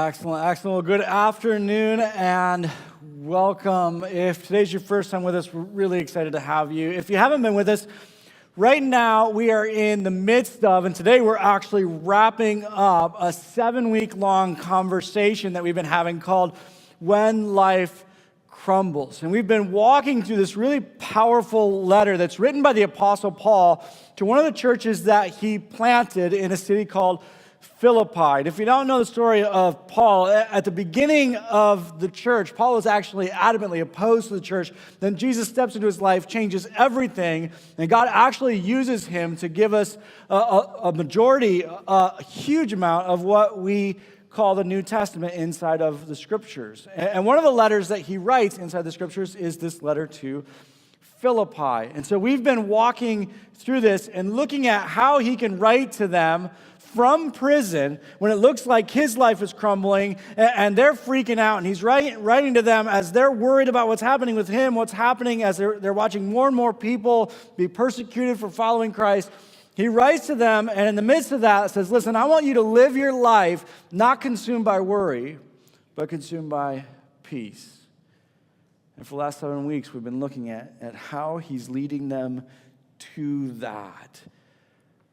Excellent, excellent. Well, good afternoon and welcome. If today's your first time with us, we're really excited to have you. If you haven't been with us, right now we are in the midst of, and today we're actually wrapping up a 7-week-long conversation that we've been having called When Life Crumbles. And we've been walking through this really powerful letter that's written by the Apostle Paul to one of the churches that he planted in a city called Philippi. And if you don't know the story of Paul, at the beginning of the church, Paul was actually adamantly opposed to the church. Then Jesus steps into his life, changes everything, and God actually uses him to give us a majority, a huge amount of what we call the New Testament inside of the Scriptures. And one of the letters that he writes inside the Scriptures is this letter to Philippi. And so we've been walking through this and looking at how he can write to them from prison when it looks like his life is crumbling and they're freaking out, and he's writing to them as they're worried about what's happening with him, what's happening as they're watching more and more people be persecuted for following Christ. He writes to them, and in the midst of that says, listen, I want you to live your life not consumed by worry, but consumed by peace. And for the last 7 weeks, we've been looking at how he's leading them to that.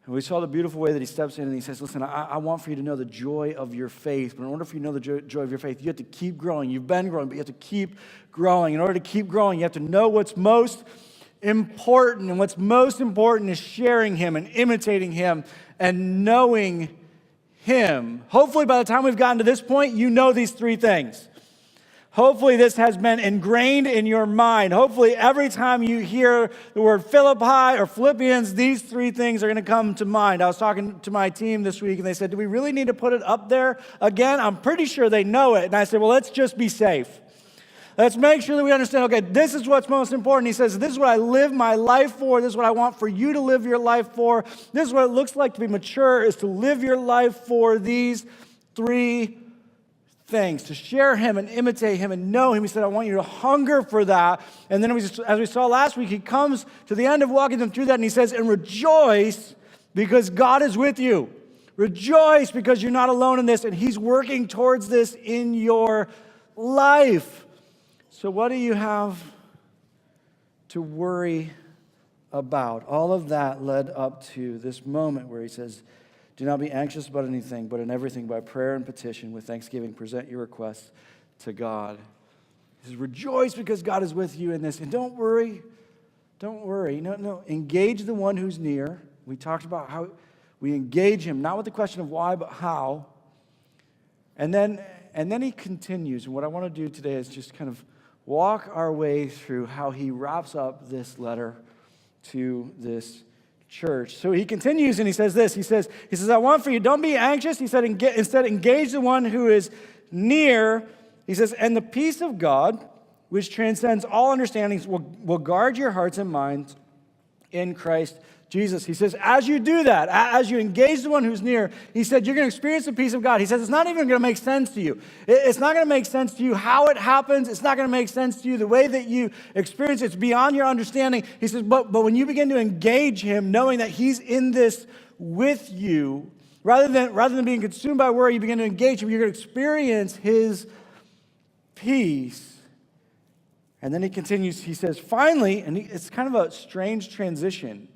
And we saw the beautiful way that he steps in and he says, listen, I want for you to know the joy of your faith. But in order for you to know the joy of your faith, you have to keep growing. You've been growing, but you have to keep growing. In order to keep growing, you have to know what's most important. And what's most important is sharing him and imitating him and knowing him. Hopefully, by the time we've gotten to this point, you know these three things. Hopefully this has been ingrained in your mind. Hopefully every time you hear the word Philippi or Philippians, these three things are going to come to mind. I was talking to my team this week and they said, do we really need to put it up there again? I'm pretty sure they know it. And I said, well, let's just be safe. Let's make sure that we understand, okay, this is what's most important. He says, this is what I live my life for. This is what I want for you to live your life for. This is what it looks like to be mature, is to live your life for these three things, to share him and imitate him and know him. He said, I want you to hunger for that. And then as we saw last week, he comes to the end of walking them through that and he says, and rejoice because God is with you. Rejoice because you're not alone in this and he's working towards this in your life. So what do you have to worry about? All of that led up to this moment where he says, do not be anxious about anything, but in everything by prayer and petition with thanksgiving, present your requests to God. He says, rejoice because God is with you in this. And don't worry. Don't worry. No. Engage the one who's near. We talked about how we engage him, not with the question of why, but how. And then he continues. And what I want to do today is just kind of walk our way through how he wraps up this letter to this church. So he continues and he says this. He says, I want for you, don't be anxious. He said, instead engage the one who is near. He says, and the peace of God, which transcends all understandings, will guard your hearts and minds in Christ Jesus. He says, as you do that, as you engage the one who's near, he said, you're going to experience the peace of God. He says, it's not even going to make sense to you. It's not going to make sense to you how it happens. It's not going to make sense to you the way that you experience it. It's beyond your understanding. He says, but when you begin to engage him, knowing that he's in this with you, rather than being consumed by worry, you begin to engage him, you're going to experience his peace. And then he continues, he says, finally, and it's kind of a strange transition,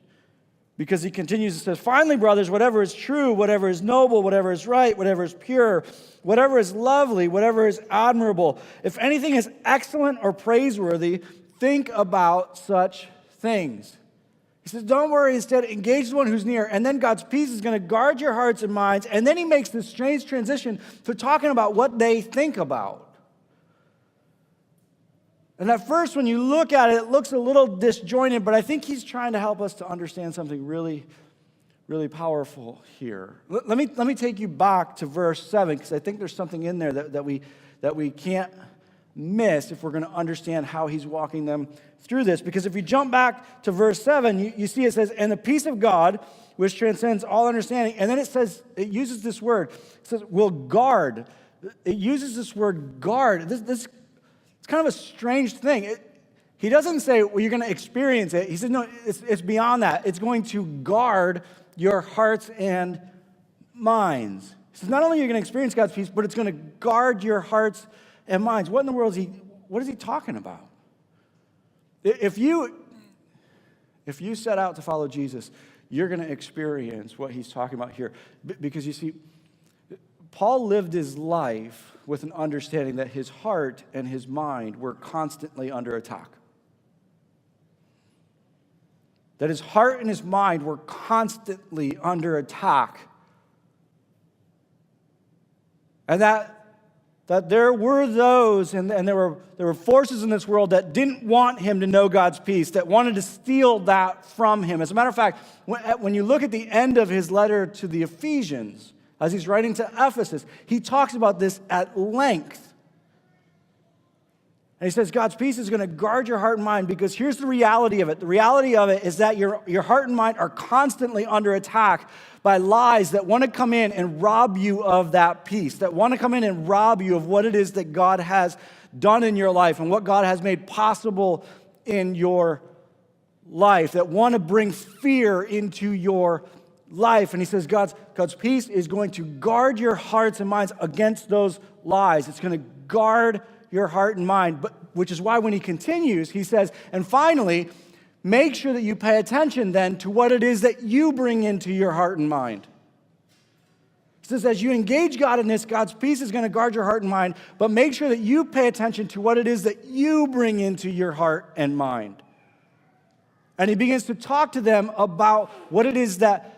because he continues and says, finally, brothers, whatever is true, whatever is noble, whatever is right, whatever is pure, whatever is lovely, whatever is admirable, if anything is excellent or praiseworthy, think about such things. He says, don't worry, instead, engage the one who's near, and then God's peace is going to guard your hearts and minds, and then he makes this strange transition to talking about what they think about. And at first, when you look at it, it looks a little disjointed, but I think he's trying to help us to understand something really, really powerful here. Let me take you back to verse 7, because I think there's something in there that we can't miss if we're going to understand how he's walking them through this. Because if you jump back to verse 7, you see it says, and the peace of God, which transcends all understanding, and then it uses this word. It says, will guard. It uses this word guard. It's kind of a strange thing. He doesn't say, well, you're going to experience it. He says, no, it's beyond that. It's going to guard your hearts and minds. He says, not only are you going to experience God's peace, but it's going to guard your hearts and minds. What in the world what is he talking about? If you set out to follow Jesus, you're going to experience what he's talking about here. Because you see, Paul lived his life with an understanding that his heart and his mind were constantly under attack. That his heart and his mind were constantly under attack. And that there were those, and there were forces in this world that didn't want him to know God's peace, that wanted to steal that from him. As a matter of fact, when you look at the end of his letter to the Ephesians, as he's writing to Ephesus, he talks about this at length. And he says God's peace is going to guard your heart and mind, because here's the reality of it. The reality of it is that your heart and mind are constantly under attack by lies that want to come in and rob you of that peace, that want to come in and rob you of what it is that God has done in your life and what God has made possible in your life, that want to bring fear into your life. And he says God's peace is going to guard your hearts and minds against those lies. It's going to guard your heart and mind, which is why when he continues, he says, and finally, make sure that you pay attention then to what it is that you bring into your heart and mind. He says, as you engage God in this, God's peace is going to guard your heart and mind, but make sure that you pay attention to what it is that you bring into your heart and mind. And he begins to talk to them about what it is that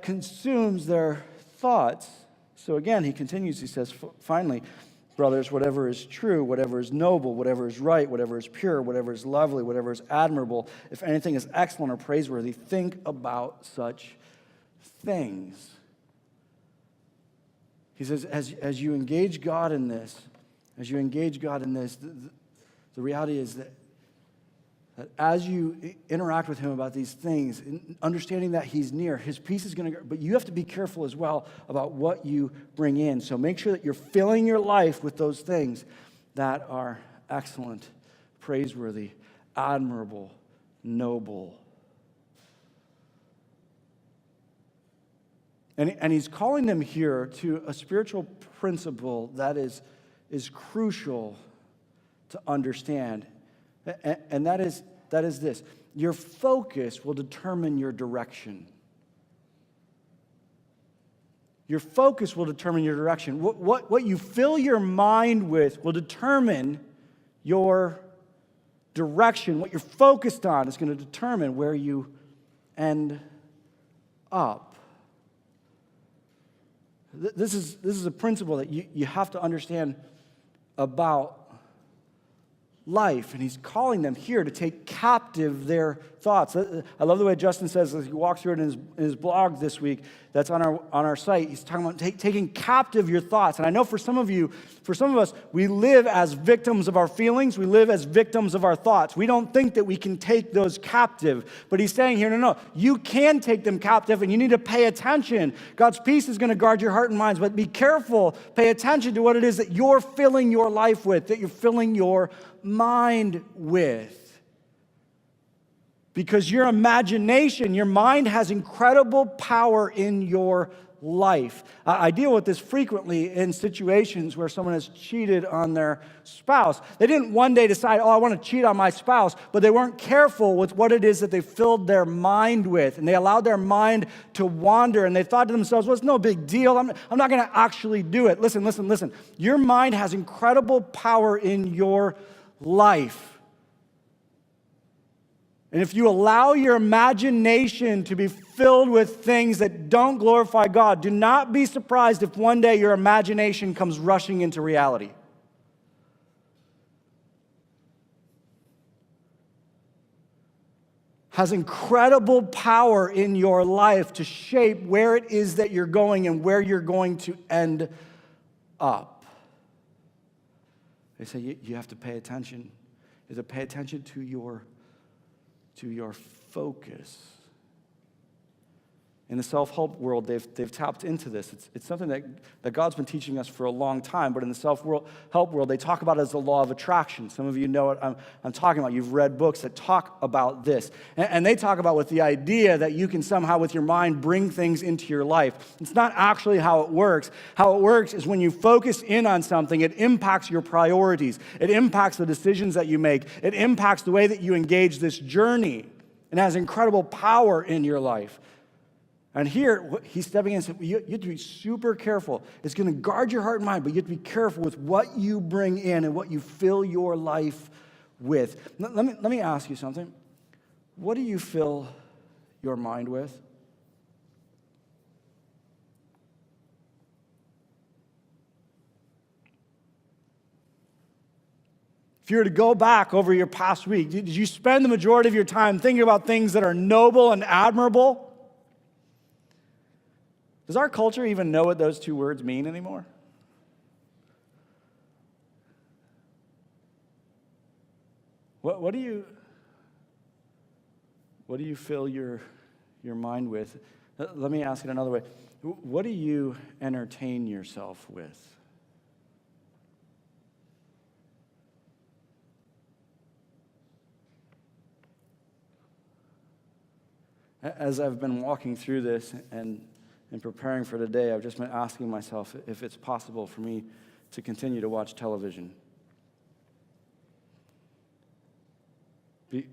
consumes their thoughts. So again, he continues, he says, finally, brothers, whatever is true, whatever is noble, whatever is right, whatever is pure, whatever is lovely, whatever is admirable, if anything is excellent or praiseworthy, think about such things. He says, as you engage God in this, the reality is that as you interact with him about these things, understanding that he's near, his peace is going to, but you have to be careful as well about what you bring in. So make sure that you're filling your life with those things that are excellent, praiseworthy, admirable, noble. And he's calling them here to a spiritual principle that is crucial to understand. And that is this. Your focus will determine your direction. Your focus will determine your direction. What you fill your mind with will determine your direction. What you're focused on is going to determine where you end up. This is a principle that you have to understand about life, and he's calling them here to take captive their thoughts. I love the way Justin says as he walks through it in his blog this week that's on our site. He's talking about taking captive your thoughts. And I know for some of us, we live as victims of our feelings. We live as victims of our thoughts. We don't think that we can take those captive. But he's saying here, no, you can take them captive, and you need to pay attention. God's peace is going to guard your heart and minds, but be careful. Pay attention to what it is that you're filling your life with, that you're filling your mind with. Because your imagination, your mind has incredible power in your life. I deal with this frequently in situations where someone has cheated on their spouse. They didn't one day decide, I want to cheat on my spouse, but they weren't careful with what it is that they filled their mind with. And they allowed their mind to wander, and they thought to themselves, well, it's no big deal. I'm not going to actually do it. Listen. Your mind has incredible power in your life. And if you allow your imagination to be filled with things that don't glorify God, do not be surprised if one day your imagination comes rushing into reality. Has incredible power in your life to shape where it is that you're going and where you're going to end up. They say you have to pay attention. You have to pay attention to your focus. In the self-help world, they've tapped into this. It's something that God's been teaching us for a long time, but in the self-help world, they talk about it as the law of attraction. Some of you know what I'm talking about. You've read books that talk about this. And they talk about with the idea that you can somehow, with your mind, bring things into your life. It's not actually how it works. How it works is when you focus in on something, it impacts your priorities. It impacts the decisions that you make. It impacts the way that you engage this journey. It has incredible power in your life. And here, he's stepping in and saying, you have to be super careful. It's going to guard your heart and mind, but you have to be careful with what you bring in and what you fill your life with. Let me ask you something. What do you fill your mind with? If you were to go back over your past week, did you spend the majority of your time thinking about things that are noble and admirable? Does our culture even know what those two words mean anymore? What do you fill your mind with? Let me ask it another way. What do you entertain yourself with? As I've been walking through this and preparing for today, I've just been asking myself if it's possible for me to continue to watch television.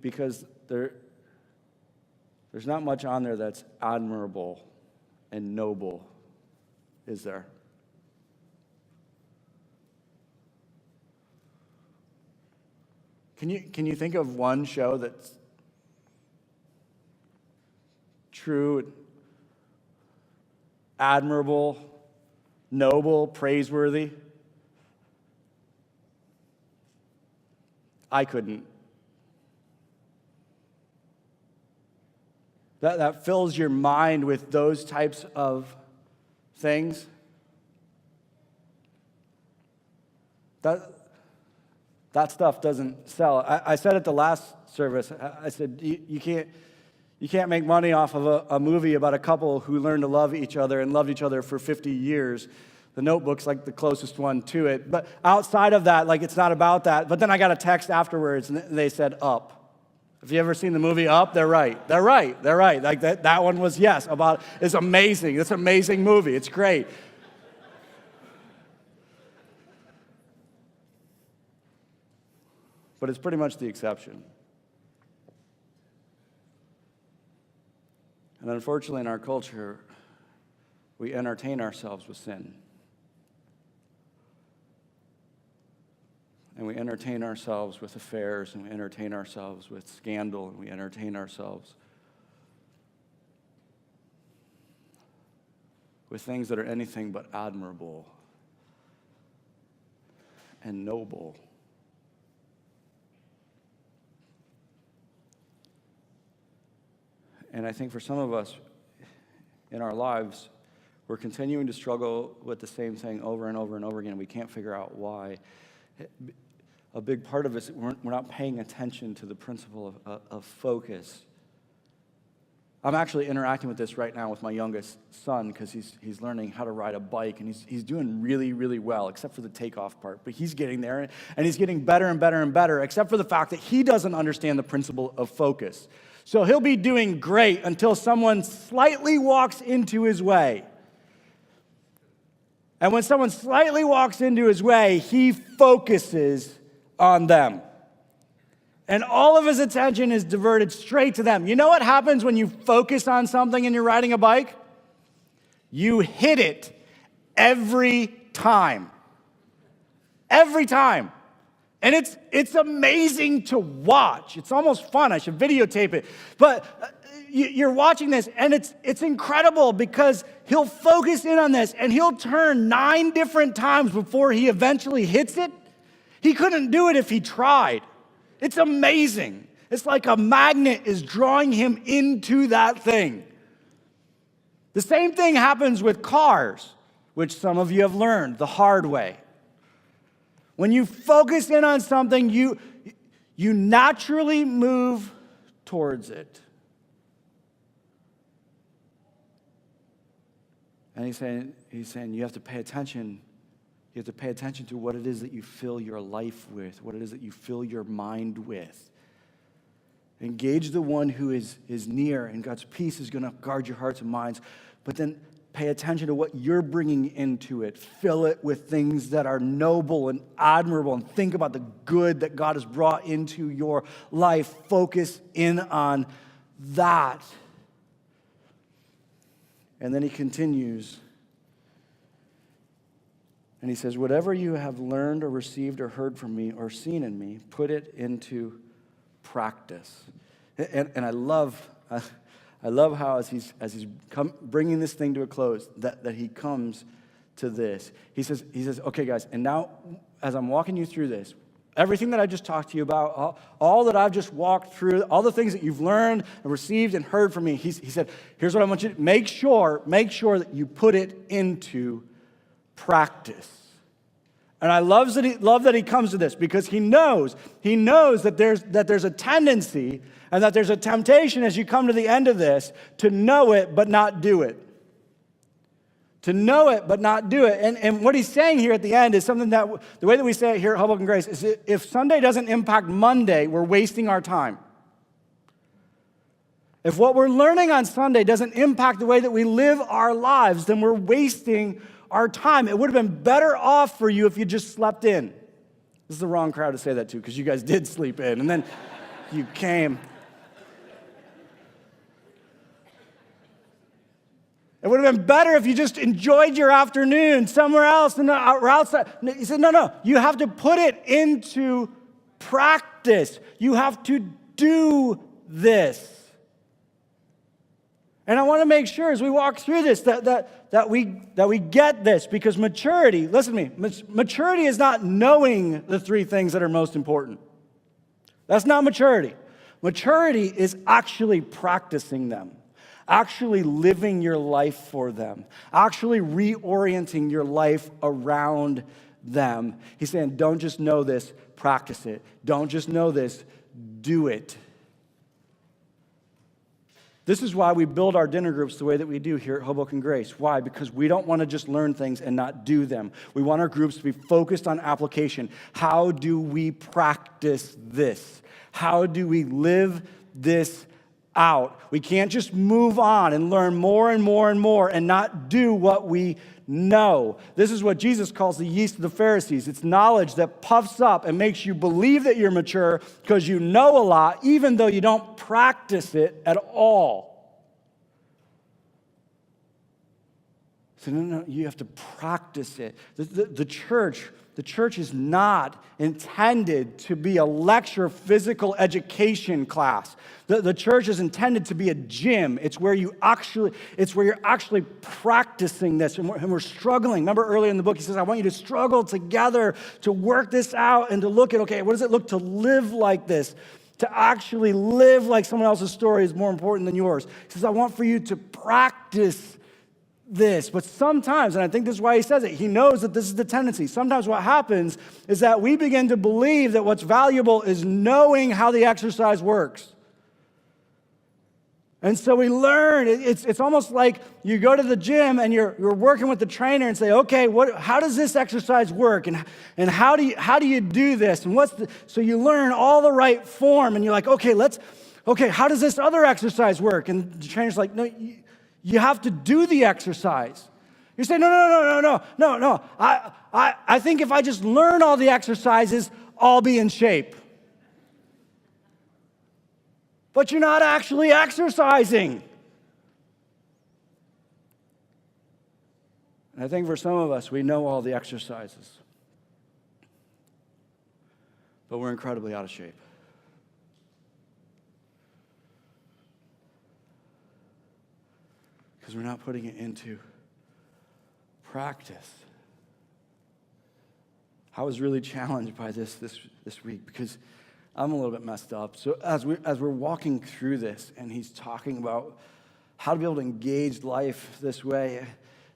Because there's not much on there that's admirable and noble, is there? Can you think of one show that's true, admirable, noble, praiseworthy? I couldn't. That fills your mind with those types of things. That stuff doesn't sell. I said at the last service, I said, you can't make money off of a movie about a couple who learned to love each other and loved each other for 50 years. The Notebook's like the closest one to it. But outside of that, like it's not about that. But then I got a text afterwards and they said Up. Have you ever seen the movie Up? They're right. Like that one was, yes, about, it's amazing. It's an amazing movie. It's great. But it's pretty much the exception. And unfortunately, in our culture, we entertain ourselves with sin. And we entertain ourselves with affairs, and we entertain ourselves with scandal, and we entertain ourselves with things that are anything but admirable and noble. And I think for some of us in our lives, we're continuing to struggle with the same thing over and over and over again. We can't figure out why. A big part of it is we're not paying attention to the principle of focus. I'm actually interacting with this right now with my youngest son because he's learning how to ride a bike, and he's doing really, really well, except for the takeoff part. But he's getting there, and he's getting better and better and better, except for the fact that he doesn't understand the principle of focus. So he'll be doing great until someone slightly walks into his way. And when someone slightly walks into his way, he focuses on them. And all of his attention is diverted straight to them. You know what happens when you focus on something and you're riding a bike? You hit it every time. Every time. And it's amazing to watch. It's almost fun. I should videotape it. But you're watching this, and it's incredible because he'll focus in on this, and he'll turn 9 different times before he eventually hits it. He couldn't do it if he tried. It's amazing. It's like a magnet is drawing him into that thing. The same thing happens with cars, which some of you have learned the hard way. When you focus in on something, you naturally move towards it. And he's saying you have to pay attention. You have to pay attention to what it is that you fill your life with, what it is that you fill your mind with. Engage the one who is near, and God's peace is going to guard your hearts and minds. But then pay attention to what you're bringing into it. Fill it with things that are noble and admirable, and think about the good that God has brought into your life. Focus in on that. And then he continues, and he says, whatever you have learned or received or heard from me or seen in me, put it into practice. And I love how as he's bringing this thing to a close, that he comes to this. He says, okay, guys, and now as I'm walking you through this, everything that I just talked to you about, all that I've just walked through, all the things that you've learned and received and heard from me, he said, here's what I want you to make sure that you put it into practice. And I love that he comes to this, because he knows that there's a tendency and that there's a temptation as you come to the end of this to know it but not do it. To know it but not do it. And what he's saying here at the end is something that, the way that we say it here at Hoboken Grace, is if Sunday doesn't impact Monday, we're wasting our time. If what we're learning on Sunday doesn't impact the way that we live our lives, then we're wasting our time. It would have been better off for you if you just slept in. This is the wrong crowd to say that to, because you guys did sleep in, and then you came. It would have been better if you just enjoyed your afternoon somewhere else or outside. He said, no, you have to put it into practice. You have to do this. And I want to make sure as we walk through this that we get this, because maturity, listen to me, maturity is not knowing the three things that are most important. That's not maturity. Maturity is actually practicing them, actually living your life for them, actually reorienting your life around them. He's saying, don't just know this, practice it. Don't just know this, do it. This is why we build our dinner groups the way that we do here at Hoboken Grace. Why? Because we don't want to just learn things and not do them. We want our groups to be focused on application. How do we practice this? How do we live this out? We can't just move on and learn more and more and more and not do what we know. This is what Jesus calls the yeast of the Pharisees. It's knowledge that puffs up and makes you believe that you're mature because you know a lot, even though you don't practice it at all. So no, you have to practice it. The church is not intended to be a lecture physical education class. The church is intended to be a gym. It's where you're actually practicing this, and we're struggling. Remember earlier in the book, he says, I want you to struggle together to work this out and to look at, okay, what does it look to live like this? To actually live like someone else's story is more important than yours. He says, I want for you to practice this. But sometimes, and I think this is why he says it, he knows that this is the tendency. Sometimes what happens is that we begin to believe that what's valuable is knowing how the exercise works. And so we learn. It's almost like you go to the gym and you're working with the trainer and say, okay, how does this exercise work? And how do you do this? And so you learn all the right form, and you're like, okay, how does this other exercise work? And the trainer's like, no, you have to do the exercise. You say, no. I think if I just learn all the exercises, I'll be in shape. But you're not actually exercising. And I think for some of us, we know all the exercises, but we're incredibly out of shape. Because we're not putting it into practice. I was really challenged by this week because I'm a little bit messed up. So as we're walking through this, and he's talking about how to be able to engage life this way,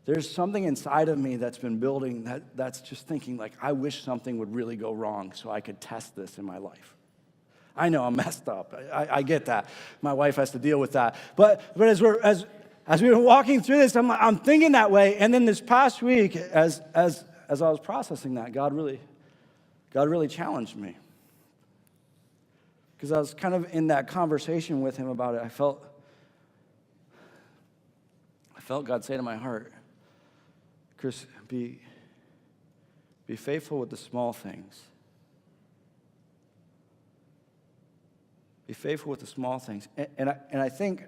there's something inside of me that's been building that's just thinking, like, I wish something would really go wrong so I could test this in my life. I know I'm messed up. I get that. My wife has to deal with that. But as as we've been walking through this, I'm thinking that way. And then this past week, as I was processing that, God really challenged me. Because I was kind of in that conversation with him about it. I felt God say to my heart, Chris, be faithful with the small things. Be faithful with the small things. And I think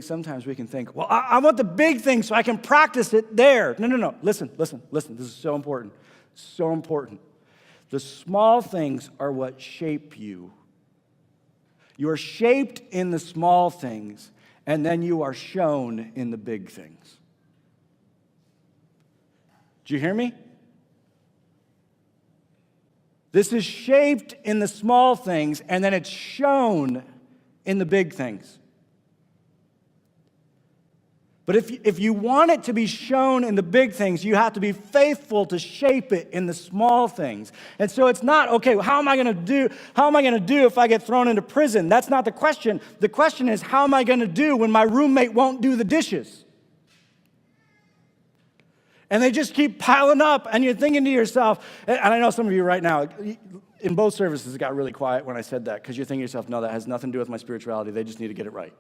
sometimes we can think, well, I want the big thing so I can practice it there. No. Listen. This is so important. So important. The small things are what shape you. You are shaped in the small things, and then you are shown in the big things. Do you hear me? This is shaped in the small things, and then it's shown in the big things. But if you want it to be shown in the big things, you have to be faithful to shape it in the small things. And so it's not, okay, how am I going to do if I get thrown into prison? That's not the question. The question is, how am I going to do when my roommate won't do the dishes? And they just keep piling up, and you're thinking to yourself, and I know some of you right now, in both services, it got really quiet when I said that, because you're thinking to yourself, no, that has nothing to do with my spirituality. They just need to get it right.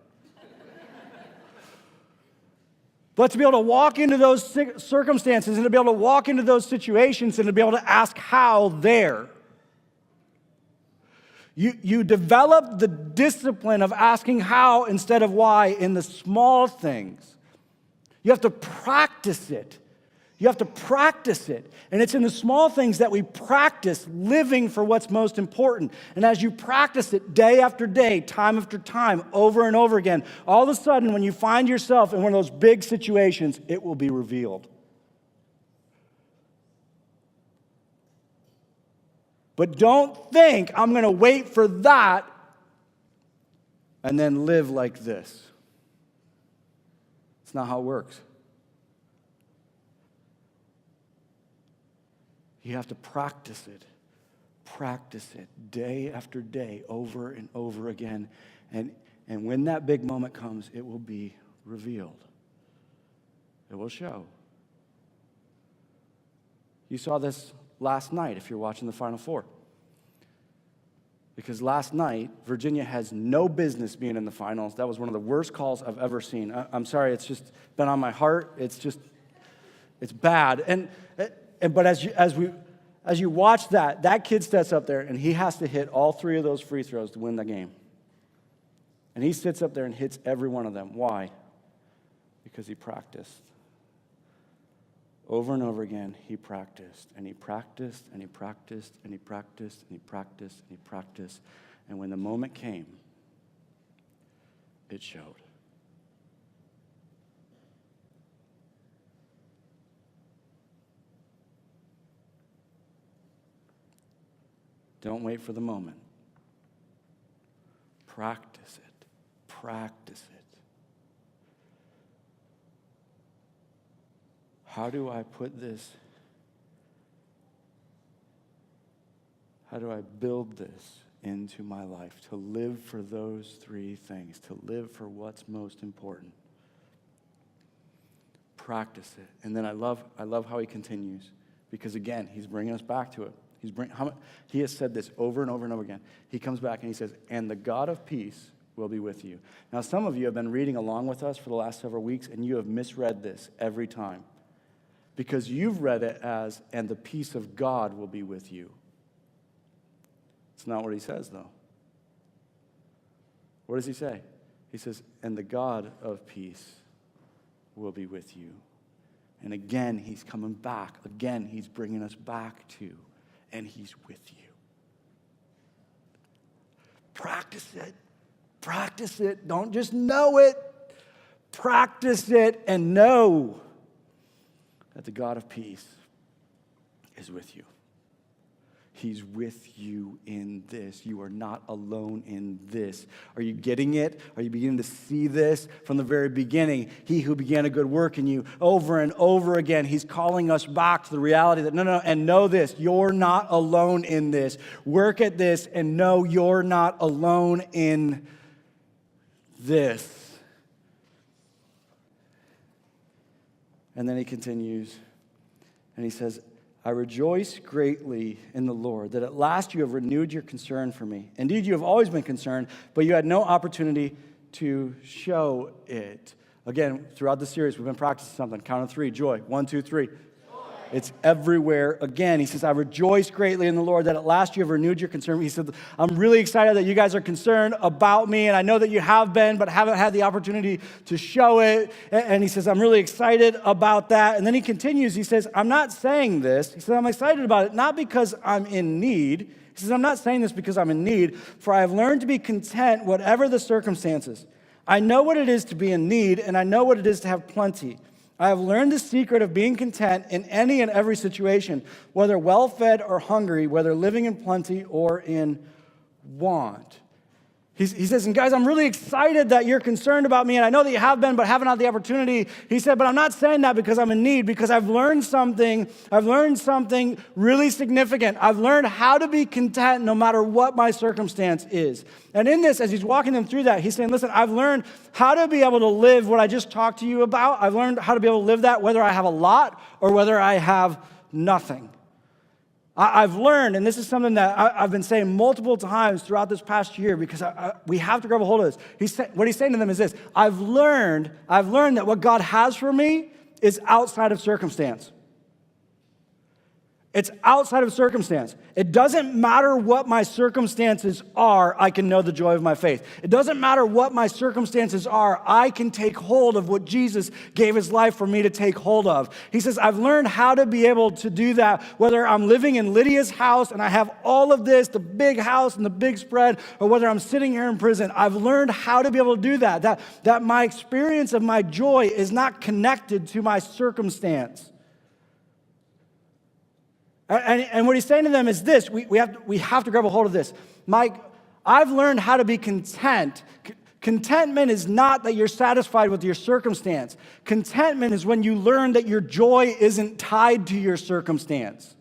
But to be able to walk into those circumstances and to be able to walk into those situations and to be able to ask how there, you develop the discipline of asking how instead of why in the small things. You have to practice it. You have to practice it. And it's in the small things that we practice living for what's most important. And as you practice it day after day, time after time, over and over again, all of a sudden when you find yourself in one of those big situations, it will be revealed. But don't think I'm going to wait for that and then live like this. It's not how it works. You have to practice it day after day, over and over again. And when that big moment comes, it will be revealed. It will show. You saw this last night if you're watching the Final Four. Because last night, Virginia has no business being in the finals. That was one of the worst calls I've ever seen. I'm sorry, it's just been on my heart. It's bad. But as you watch that kid steps up there and he has to hit all 3 of those free throws to win the game. And he sits up there and hits every one of them. Why? Because he practiced. Over and over again, he practiced. And he practiced, and he practiced, and he practiced, and he practiced, and he practiced. And when the moment came, it showed. Don't wait for the moment. Practice it. Practice it. How do I put this? How do I build this into my life? To live for those 3 things. To live for what's most important. Practice it. And then I love how he continues. Because again, he's bringing us back to it. He has said this over and over and over again. He comes back and he says, and the God of peace will be with you. Now, some of you have been reading along with us for the last several weeks, and you have misread this every time. Because you've read it as, and the peace of God will be with you. It's not what he says, though. What does he say? He says, and the God of peace will be with you. And again, he's coming back. Again, he's bringing us back to, and he's with you. Practice it. Practice it. Don't just know it. Practice it and know that the God of peace is with you. He's with you in this. You are not alone in this. Are you getting it? Are you beginning to see this from the very beginning? He who began a good work in you over and over again, he's calling us back to the reality that no, and know this, you're not alone in this. Work at this and know you're not alone in this. And then he continues, and he says, I rejoice greatly in the Lord that at last you have renewed your concern for me. Indeed, you have always been concerned, but you had no opportunity to show it. Again, throughout the series, we've been practicing something. Count of three, joy. 1, 2, 3. It's everywhere. Again, he says, I rejoice greatly in the Lord that at last you have renewed your concern. He said, I'm really excited that you guys are concerned about me, and I know that you have been, but haven't had the opportunity to show it. And he says, I'm really excited about that. And then he continues, he says, I'm not saying this. He says, I'm excited about it, not because I'm in need. He says, I'm not saying this because I'm in need, for I have learned to be content whatever the circumstances. I know what it is to be in need, and I know what it is to have plenty. I have learned the secret of being content in any and every situation, whether well-fed or hungry, whether living in plenty or in want. He says, and guys, I'm really excited that you're concerned about me, and I know that you have been, but haven't had the opportunity. He said, but I'm not saying that because I'm in need, because I've learned something really significant. I've learned how to be content no matter what my circumstance is. And in this, as he's walking them through that, he's saying, listen, I've learned how to be able to live what I just talked to you about. I've learned how to be able to live that whether I have a lot or whether I have nothing. I've learned, and this is something that I've been saying multiple times throughout this past year because we have to grab a hold of this. What he's saying to them is this: I've learned that what God has for me is outside of circumstance. It's outside of circumstance. It doesn't matter what my circumstances are, I can know the joy of my faith. It doesn't matter what my circumstances are, I can take hold of what Jesus gave his life for me to take hold of. He says, I've learned how to be able to do that, whether I'm living in Lydia's house and I have all of this, the big house and the big spread, or whether I'm sitting here in prison. I've learned how to be able to do that, that my experience of my joy is not connected to my circumstance. And what he's saying to them is this: we have to grab a hold of this. Mike, I've learned how to be content. Contentment is not that you're satisfied with your circumstance. Contentment is when you learn that your joy isn't tied to your circumstance.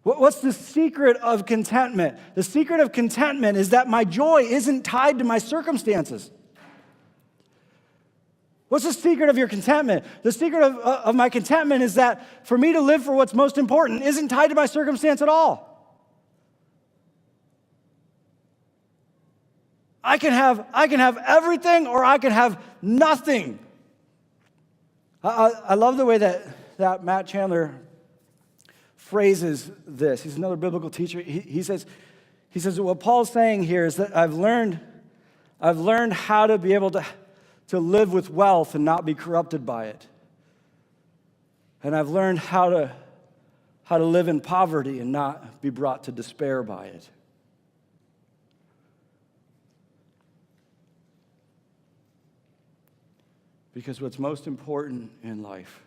What's the secret of contentment? The secret of contentment is that my joy isn't tied to my circumstances. What's the secret of your contentment? The secret of my contentment is that for me to live for what's most important isn't tied to my circumstance at all. I can have everything or I can have nothing. I love the way that Matt Chandler phrases this. He's another biblical teacher. He says what Paul's saying here is that I've learned how to be able to live with wealth and not be corrupted by it. And I've learned how to live in poverty and not be brought to despair by it. Because what's most important in life,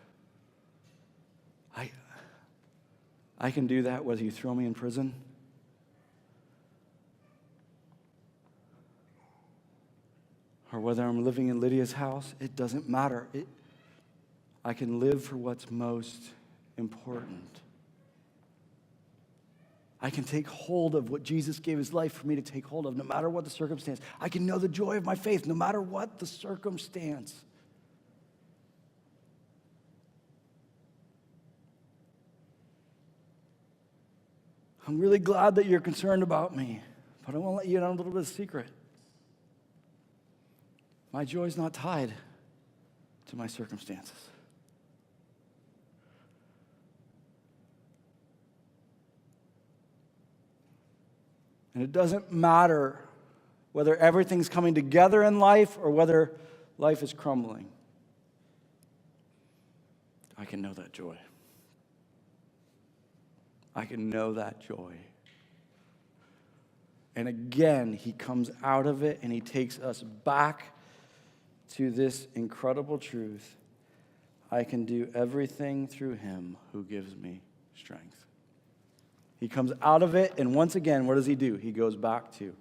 I can do that whether you throw me in prison or whether I'm living in Lydia's house. It doesn't matter. I can live for what's most important. I can take hold of what Jesus gave his life for me to take hold of, no matter what the circumstance. I can know the joy of my faith, no matter what the circumstance. I'm really glad that you're concerned about me, but I want to let you in on a little bit of secret. My joy is not tied to my circumstances. And it doesn't matter whether everything's coming together in life or whether life is crumbling. I can know that joy. I can know that joy. And again, he comes out of it and he takes us back to this incredible truth: I can do everything through him who gives me strength. He comes out of it, and once again, what does he do? He goes back to,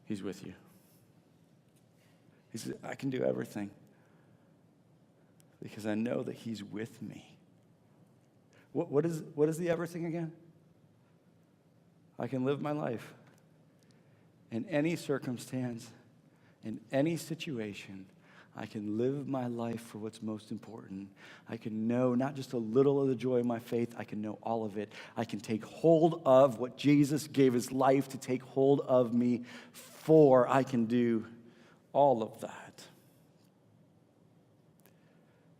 he's with you. He says, I can do everything because I know that he's with me. What is the everything again? I can live my life in any circumstance, in any situation. I can live my life for what's most important. I can know not just a little of the joy of my faith, I can know all of it. I can take hold of what Jesus gave his life to take hold of me for. I can do all of that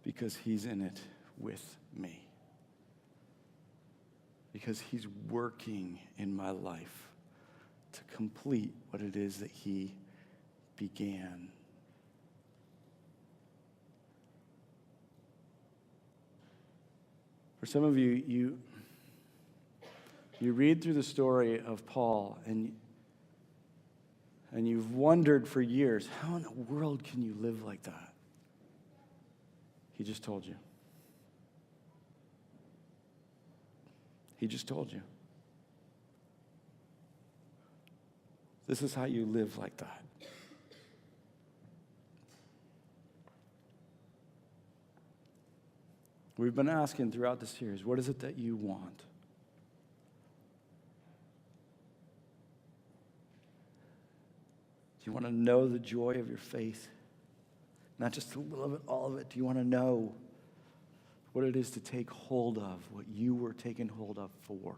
because he's in it with me. Because he's working in my life to complete what it is that he began. For some of you, you read through the story of Paul and you've wondered for years, how in the world can you live like that? He just told you. He just told you. This is how you live like that. We've been asking throughout the series, what is it that you want? Do you want to know the joy of your faith? Not just a little of it, all of it. Do you want to know what it is to take hold of, what you were taken hold of for?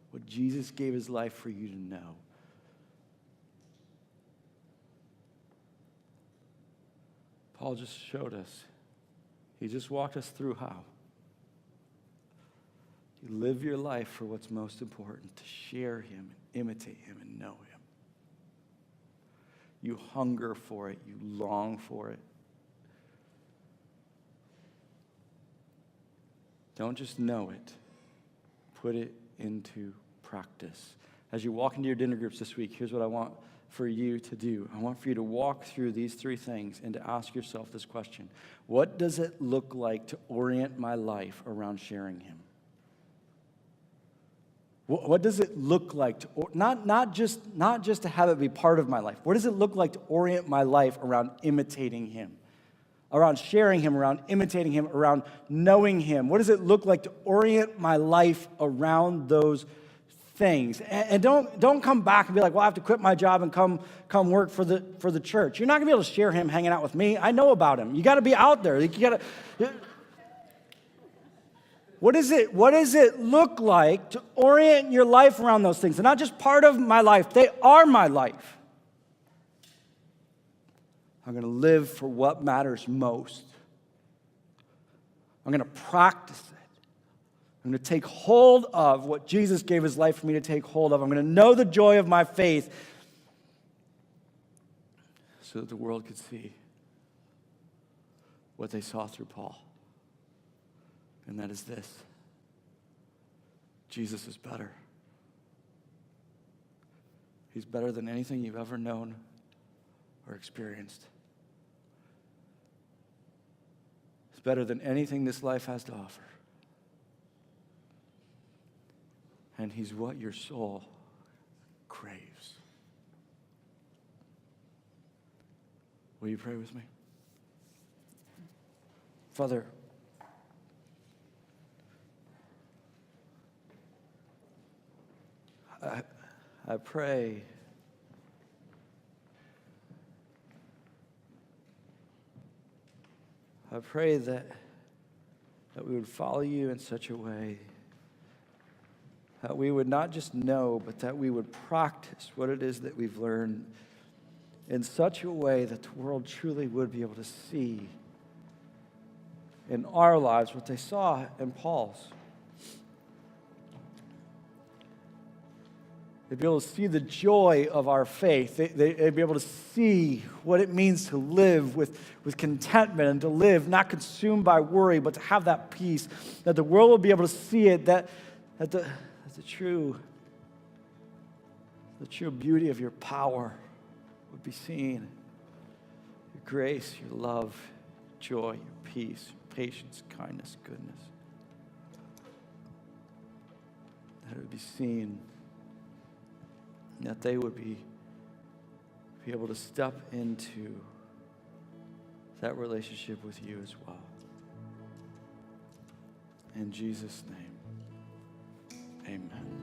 What Jesus gave his life for you to know? Paul just showed us. He just walked us through how. You live your life for what's most important, to share him, and imitate him, and know him. You hunger for it. You long for it. Don't just know it. Put it into practice. As you walk into your dinner groups this week, here's what I want for you to do. I want for you to walk through these three things and to ask yourself this question. What does it look like to orient my life around sharing him? What does it look like to, not just to have it be part of my life? What does it look like to orient my life around imitating him? Around sharing him, around imitating him, around knowing him? What does it look like to orient my life around those things? And don't come back and be like, well, I have to quit my job and come work for the church. You're not going to be able to share him hanging out with me. I know about him. You got to be out there. What does it look like to orient your life around those things? They're not just part of my life. They are my life. I'm going to live for what matters most. I'm going to practice it. I'm going to take hold of what Jesus gave his life for me to take hold of. I'm going to know the joy of my faith so that the world could see what they saw through Paul. And that is this: Jesus is better. He's better than anything you've ever known or experienced. He's better than anything this life has to offer. And he's what your soul craves. Will you pray with me? Father, I pray that we would follow you in such a way that we would not just know, but that we would practice what it is that we've learned in such a way that the world truly would be able to see in our lives what they saw in Paul's. They'd be able to see the joy of our faith. They'd be able to see what it means to live with contentment and to live not consumed by worry, but to have that peace. That the world will be able to see it, that the true beauty of your power would be seen. Your grace, your love, joy, your peace, your patience, kindness, goodness. That it would be seen. That they would be able to step into that relationship with you as well. In Jesus' name, amen.